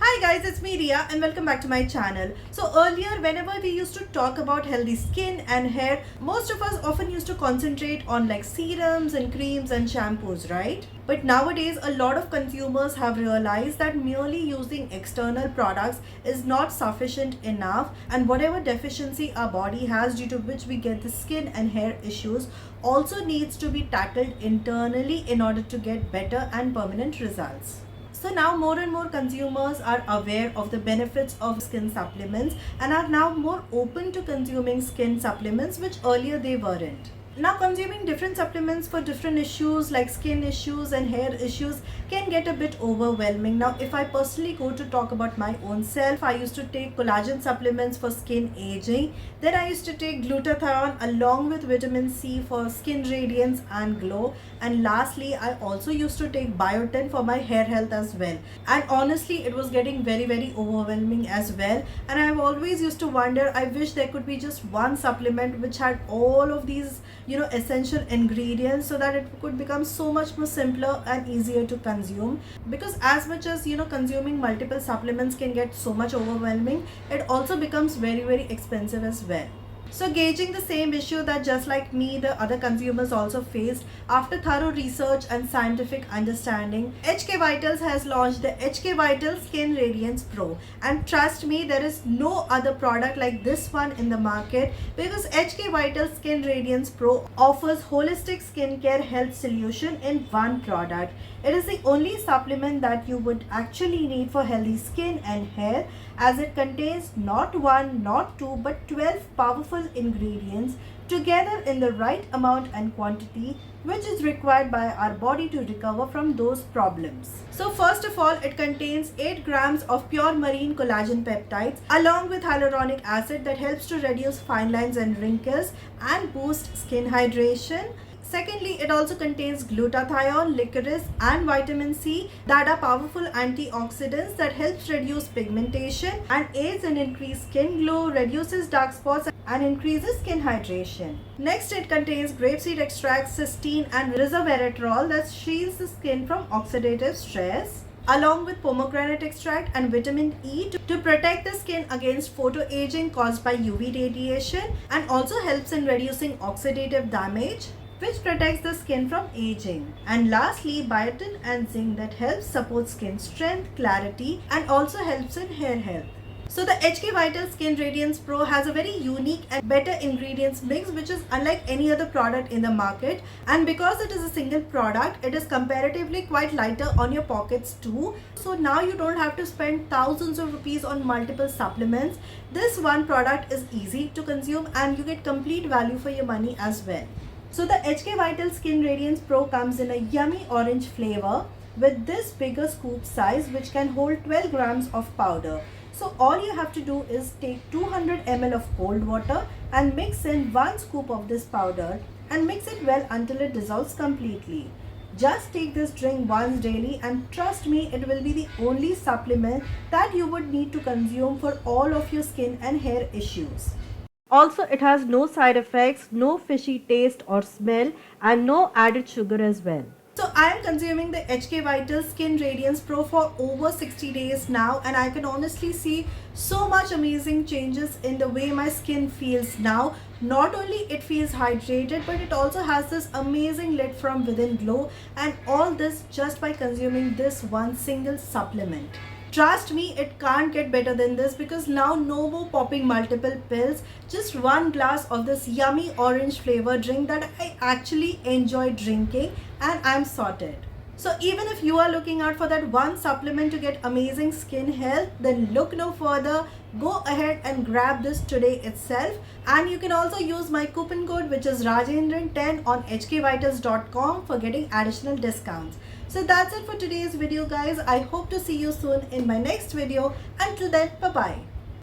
Hi guys, it's me Ria and welcome back to my channel. So earlier whenever we used to talk about healthy skin and hair, most of us often used to concentrate on like serums and creams and shampoos, right? But nowadays a lot of consumers have realized that merely using external products is not sufficient enough, and whatever deficiency our body has due to which we get the skin and hair issues also needs to be tackled internally in order to get better and permanent results. So now more and more consumers are aware of the benefits of skin supplements and are now more open to consuming skin supplements, which earlier they weren't. Now consuming different supplements for different issues like skin issues and hair issues can get a bit overwhelming. Now if I personally go to talk about my own self, I used to take collagen supplements for skin aging. Then I used to take glutathione along with vitamin C for skin radiance and glow. And lastly, I also used to take biotin for my hair health as well. And honestly, it was getting very overwhelming as well. And I've always used to wonder, I wish there could be just one supplement which had all of these essential ingredients so that it could become so much more simpler and easier to consume. Because as much as consuming multiple supplements can get so much overwhelming, it also becomes very expensive as well. So gauging the same issue that just like me, the other consumers also faced, after thorough research and scientific understanding, HK Vitals has launched the HK Vital Skin Radiance Pro. And trust me, there is no other product like this one in the market, because HK Vital Skin Radiance Pro offers holistic skincare health solution in one product. It is the only supplement that you would actually need for healthy skin and hair, as it contains not one, not two, but 12 powerful ingredients together in the right amount and quantity which is required by our body to recover from those problems. So first of all, it contains 8 grams of pure marine collagen peptides along with hyaluronic acid that helps to reduce fine lines and wrinkles and boost skin hydration. Secondly, it also contains glutathione, licorice and vitamin C that are powerful antioxidants that helps reduce pigmentation and aids in increased skin glow, reduces dark spots and increases skin hydration. Next, it contains grapeseed extract, cysteine and resveratrol that shields the skin from oxidative stress, along with pomegranate extract and vitamin E to protect the skin against photoaging caused by UV radiation, and also helps in reducing oxidative damage, which protects the skin from aging. And lastly, biotin and zinc that helps support skin strength, clarity and also helps in hair health. So the HK Vital Skin Radiance Pro has a very unique and better ingredients mix which is unlike any other product in the market, and because it is a single product, it is comparatively quite lighter on your pockets too. So now you don't have to spend thousands of rupees on multiple supplements. This one product is easy to consume and you get complete value for your money as well. So the HK Vital Skin Radiance Pro comes in a yummy orange flavor with this bigger scoop size which can hold 12 grams of powder. So all you have to do is take 200 ml of cold water and mix in 1 scoop of this powder and mix it well until it dissolves completely. Just take this drink once daily and trust me, it will be the only supplement that you would need to consume for all of your skin and hair issues. Also, it has no side effects, no fishy taste or smell and no added sugar as well. So I am consuming the HK Vital Skin Radiance Pro for over 60 days now, and I can honestly see so much amazing changes in the way my skin feels now. Not only it feels hydrated, but it also has this amazing lit from within glow, and all this just by consuming this one single supplement. Trust me, it can't get better than this, because now no more popping multiple pills, just one glass of this yummy orange flavor drink that I actually enjoy drinking and I'm sorted. So even if you are looking out for that one supplement to get amazing skin health, then look no further. Go ahead and grab this today itself, and you can also use my coupon code which is Rajendran10 on hkvitals.com for getting additional discounts. So that's it for today's video guys. I hope to see you soon in my next video. Until then, bye bye.